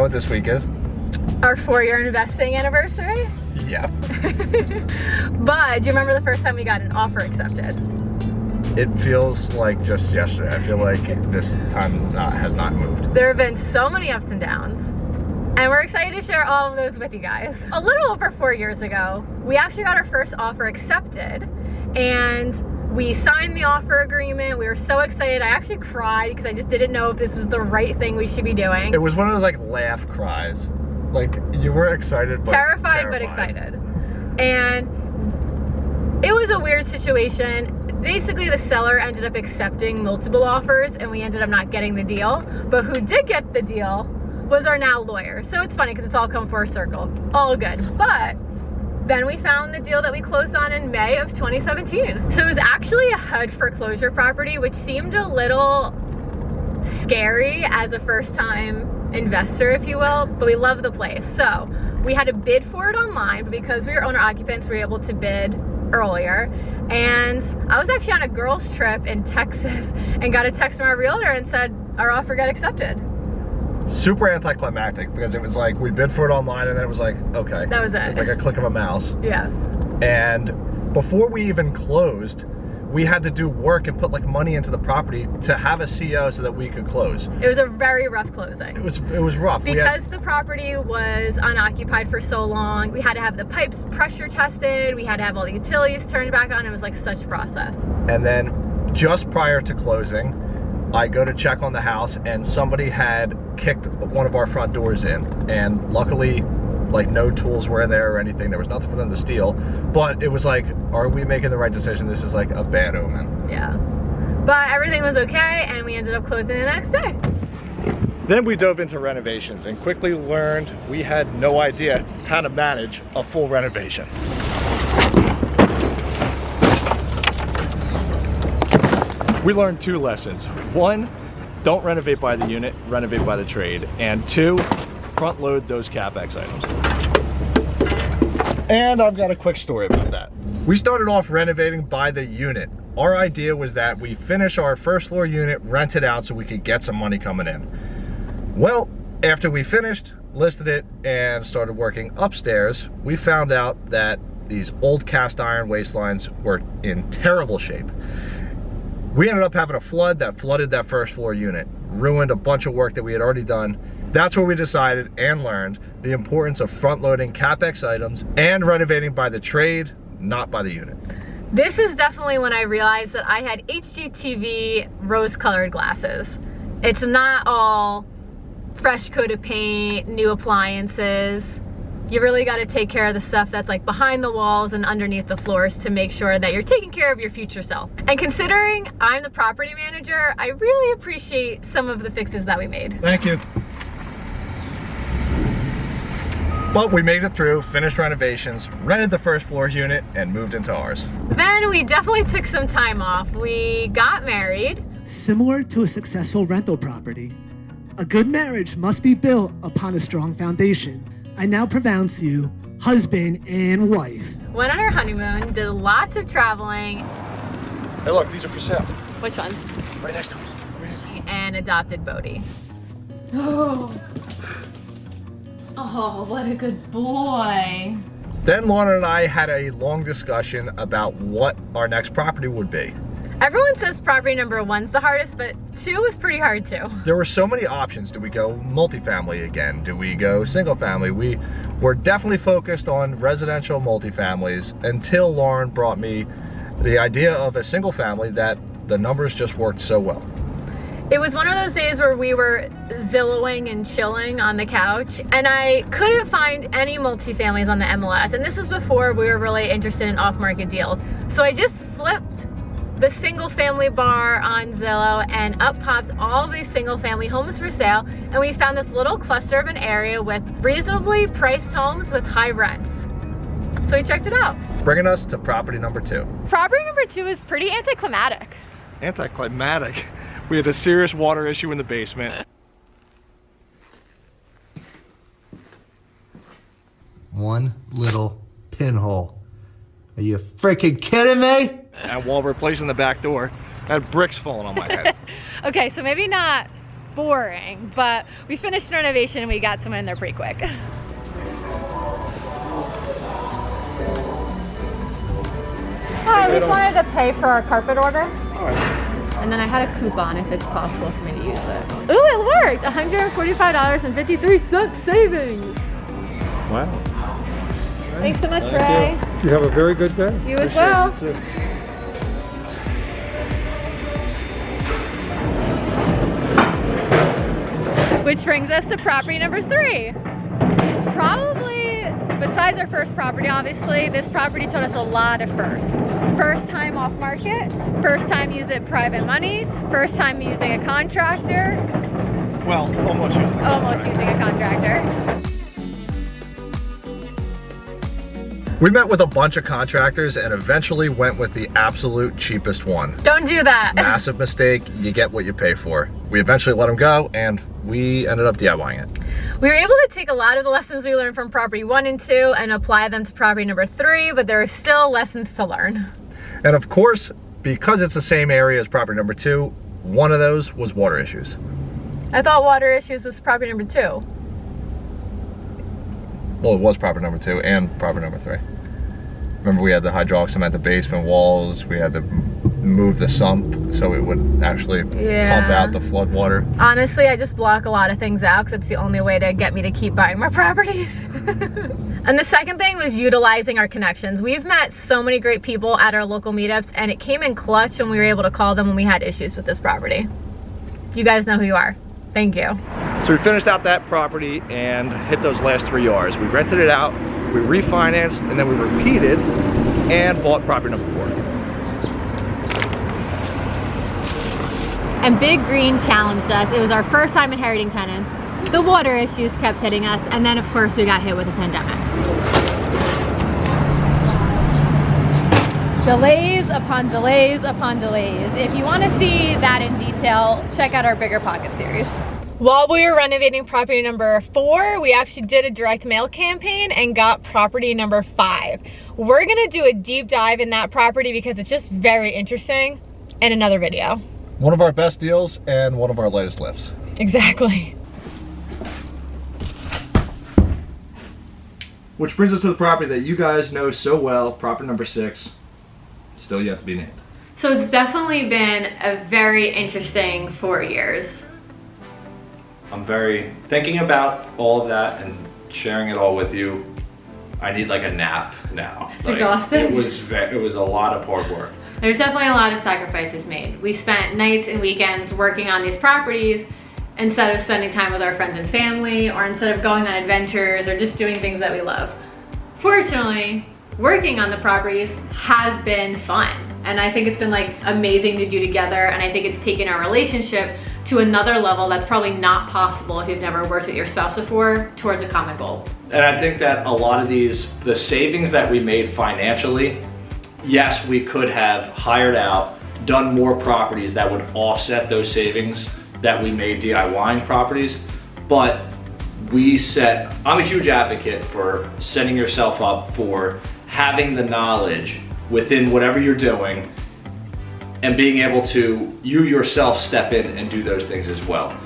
what this week is? Our 4-year investing anniversary? Yeah. But do you remember the first time we got an offer accepted? It feels like just yesterday. I feel like this time has not moved. There have been so many ups and downs, and we're excited to share all of those with you guys. A little over 4 years ago, we actually got our first offer accepted, and we signed the offer agreement. We were so excited. I actually cried because I just didn't know if this was the right thing we should be doing. It was one of those like laugh cries. Like you were excited, but terrified. But excited. And it was a weird situation. Basically, the seller ended up accepting multiple offers and we ended up not getting the deal. But who did get the deal was our now lawyer. So it's funny because it's all come full circle. All good. But then we found the deal that we closed on in May of 2017. So it was actually a HUD foreclosure property, which seemed a little scary as a first-time investor, if you will, but we love the place. So we had to bid for it online, but because we were owner occupants, we were able to bid earlier. And I was actually on a girls trip in Texas and got a text from our realtor and said our offer got accepted. Super anticlimactic because it was like we bid for it online and then it was like, okay. That was it. It was like a click of a mouse. Yeah. And before we even closed, we had to do work and put like money into the property to have a CO so that we could close. It was a very rough closing. It was rough. Because the property was unoccupied for so long, we had to have the pipes pressure tested, we had to have all the utilities turned back on. It was like such a process. And then just prior to closing, I go to check on the house and somebody had kicked one of our front doors in. And luckily, like no tools were in there or anything. There was nothing for them to steal. But it was like, are we making the right decision? This is like a bad omen. Yeah. But everything was okay and we ended up closing the next day. Then we dove into renovations and quickly learned we had no idea how to manage a full renovation. We learned 2 lessons. 1, don't renovate by the unit, renovate by the trade. And 2, front load those CapEx items. And I've got a quick story about that. We started off renovating by the unit. Our idea was that we finish our first floor unit, rent it out so we could get some money coming in. Well, after we finished, listed it, and started working upstairs, we found out that these old cast iron waistlines were in terrible shape. We ended up having a flood that flooded that first floor unit, ruined a bunch of work that we had already done. That's where we decided and learned the importance of front-loading CapEx items and renovating by the trade, not by the unit. This is definitely when I realized that I had HGTV rose-colored glasses. It's not all fresh coat of paint, new appliances. You really got to take care of the stuff that's like behind the walls and underneath the floors to make sure that you're taking care of your future self. And considering I'm the property manager, I really appreciate some of the fixes that we made. Thank you. But we made it through, finished renovations, rented the first floor unit, and moved into ours. Then we definitely took some time off. We got married. Similar to a successful rental property, a good marriage must be built upon a strong foundation. I now pronounce you husband and wife. Went on our honeymoon, did lots of traveling. Hey look, these are for sale. Which ones? Right next to us. And adopted Bodhi. Oh. Oh, what a good boy. Then Lorna and I had a long discussion about what our next property would be. Everyone says property number 1's the hardest, but 2 was pretty hard too. There were so many options. Do we go multifamily again? Do we go single family? We were definitely focused on residential multifamilies until Lauren brought me the idea of a single family that the numbers just worked so well. It was one of those days where we were Zillowing and chilling on the couch, and I couldn't find any multifamilies on the MLS, and this was before we were really interested in off-market deals. So I just flipped the single family bar on Zillow, and up pops all of these single family homes for sale, and we found this little cluster of an area with reasonably priced homes with high rents. So we checked it out. Bringing us to property number 2. Property number 2 is pretty anticlimactic. Anticlimactic. We had a serious water issue in the basement. One little pinhole. Are you freaking kidding me? And while replacing the back door, I had bricks falling on my head. Okay, so maybe not boring, but we finished renovation and we got someone in there pretty quick. Oh, we just wanted to pay for our carpet order. And then I had a coupon if it's possible for me to use it. Ooh, it worked! $145.53 savings. Wow. Thanks so much, Ray. You have a very good day. You as well. You too. Which brings us to property number 3. Probably, besides our first property, obviously, this property taught us a lot of firsts. First time off market, first time using private money, first time using a contractor. Well, almost using a contractor. We met with a bunch of contractors and eventually went with the absolute cheapest one. Don't do that. Massive mistake, you get what you pay for. We eventually let them go and we ended up DIYing it. We were able to take a lot of the lessons we learned from property 1 and 2 and apply them to property number 3, but there are still lessons to learn. And of course, because it's the same area as property number 2, one of those was water issues. I thought water issues was property number 2. Well, it was property number 2 and property number 3. Remember, we had the hydraulic cement, the basement walls, we had to move the sump so it would actually pump out the flood water. Honestly, I just block a lot of things out because it's the only way to get me to keep buying more properties. And the second thing was utilizing our connections. We've met so many great people at our local meetups, and it came in clutch when we were able to call them when we had issues with this property. You guys know who you are. Thank you. So we finished out that property and hit those last 3 yards. We rented it out, we refinanced, and then we repeated and bought property number 4. And Big Green challenged us. It was our first time inheriting tenants. The water issues kept hitting us, and then of course we got hit with a pandemic. Delays upon delays upon delays. If you want to see that in detail, check out our Bigger Pocket series. While we were renovating property number 4, we actually did a direct mail campaign and got property number 5. We're gonna do a deep dive in that property because it's just very interesting in another video. One of our best deals and one of our latest lifts. Exactly. Which brings us to the property that you guys know so well, property number 6, still yet to be named. So it's definitely been a very interesting 4 years. I'm very thinking about all of that and sharing it all with you. I need like a nap now. It's exhausting. It was a lot of hard work. There's definitely a lot of sacrifices made. We spent nights and weekends working on these properties instead of spending time with our friends and family, or instead of going on adventures or just doing things that we love. Fortunately, working on the properties has been fun. And I think it's been like amazing to do together, and I think it's taken our relationship to another level that's probably not possible if you've never worked with your spouse before, towards a common goal. And I think that a lot of the savings that we made financially, yes, we could have hired out, done more properties that would offset those savings that we made DIYing properties, but I'm a huge advocate for setting yourself up for having the knowledge within whatever you're doing and being able to, you yourself, step in and do those things as well.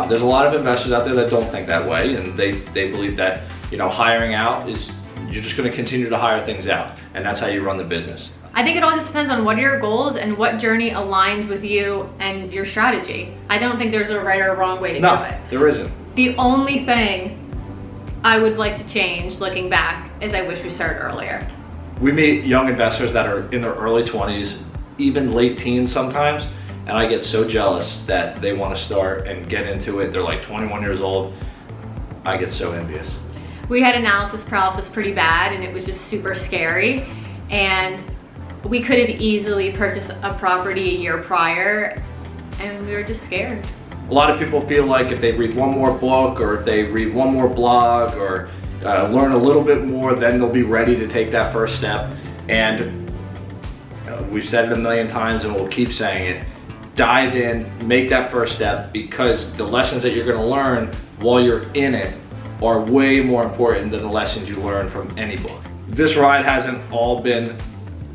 There's a lot of investors out there that don't think that way, and they believe that, you know, hiring out is, you're just gonna continue to hire things out, and that's how you run the business. I think it all just depends on what are your goals and what journey aligns with you and your strategy. I don't think there's a right or wrong way to do it. No, there isn't. The only thing I would like to change, looking back, is I wish we started earlier. We meet young investors that are in their early 20s, even late teens sometimes, and I get so jealous that they want to start and get into it. They're like 21 years old. I get so envious. We had analysis paralysis pretty bad, and it was just super scary. And we could have easily purchased a property a year prior, and we were just scared. A lot of people feel like if they read one more book, or if they read one more blog, or learn a little bit more, then they'll be ready to take that first step. And we've said it a million times and we'll keep saying it. Dive in, make that first step, because the lessons that you're gonna learn while you're in it are way more important than the lessons you learn from any book. This ride hasn't all been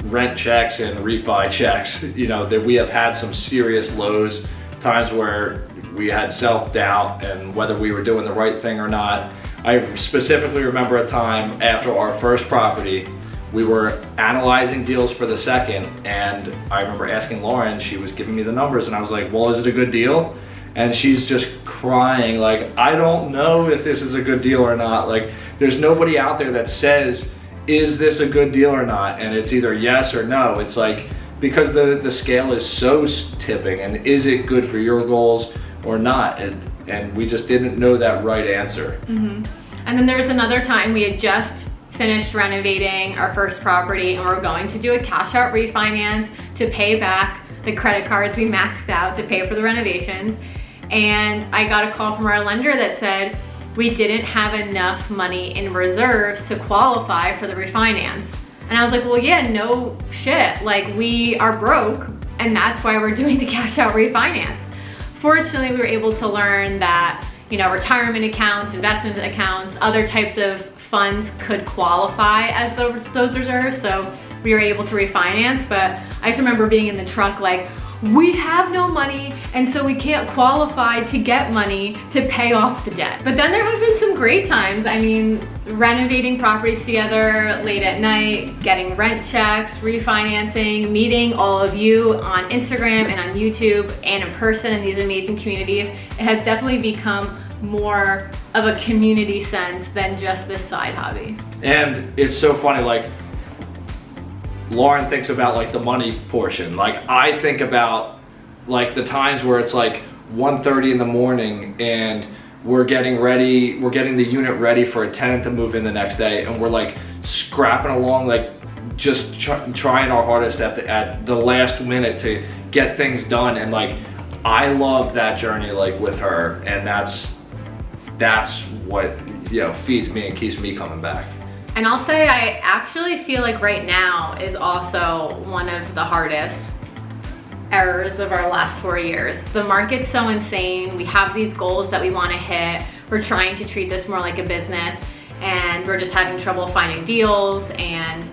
rent checks and refi checks. You know, that we have had some serious lows. times where we had self-doubt and whether we were doing the right thing or not. I specifically remember a time after our first property, we were analyzing deals for the second, and I remember asking Lauren, she was giving me the numbers, and I was like, well, is it a good deal? And she's just crying, like, I don't know if this is a good deal or not. Like, there's nobody out there that says, is this a good deal or not? And it's either yes or no. It's like, because the scale is so tipping, and is it good for your goals or not? And we just didn't know that right answer. And then there was another time we had just finished renovating our first property, and we're going to do a cash out refinance to pay back the credit cards we maxed out to pay for the renovations. And I got a call from our lender that said we didn't have enough money in reserves to qualify for the refinance. And I was like, well, yeah, no shit. Like, we are broke, and that's why we're doing the cash out refinance. Fortunately, we were able to learn that, you know, retirement accounts, investment accounts, other types of funds could qualify as those reserves, so we were able to refinance. But I just remember being in the truck like, we have no money, and so we can't qualify to get money to pay off the debt. But then there have been some great times. I mean, renovating properties together late at night, getting rent checks, refinancing, meeting all of you on Instagram and on YouTube and in person in these amazing communities. It has definitely become more of a community sense than just this side hobby. And it's so funny, like, Lauren thinks about like the money portion. Like, I think about like the times where it's like 1:30 in the morning and we're getting the unit ready for a tenant to move in the next day, and we're like scrapping along, like just trying our hardest at the last minute to get things done. And like, I love that journey like with her, and that's what, you know, feeds me and keeps me coming back. And I'll say I actually feel like right now is also one of the hardest errors of our last 4 years. The market's so insane. We have these goals that we want to hit. We're trying to treat this more like a business, and we're just having trouble finding deals, and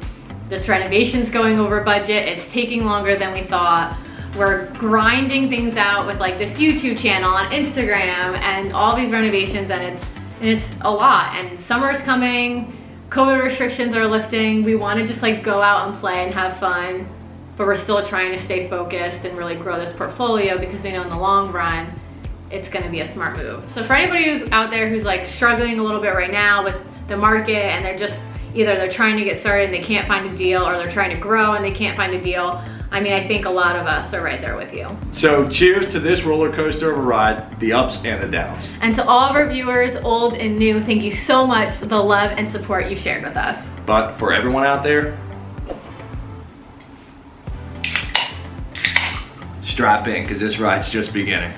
this renovation's going over budget. It's taking longer than we thought. We're grinding things out with like this YouTube channel on Instagram and all these renovations, and it's a lot. And summer's coming. COVID restrictions are lifting. We want to just like go out and play and have fun, but we're still trying to stay focused and really grow this portfolio because we know in the long run, it's going to be a smart move. So for anybody out there who's like struggling a little bit right now with the market, and they're just either they're trying to get started and they can't find a deal, or they're trying to grow and they can't find a deal, I mean, I think a lot of us are right there with you. So cheers to this roller coaster of a ride, the ups and the downs. And to all of our viewers, old and new, thank you so much for the love and support you shared with us. But for everyone out there, strap in, because this ride's just beginning.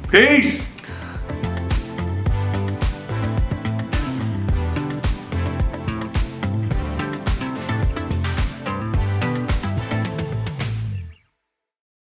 Peace!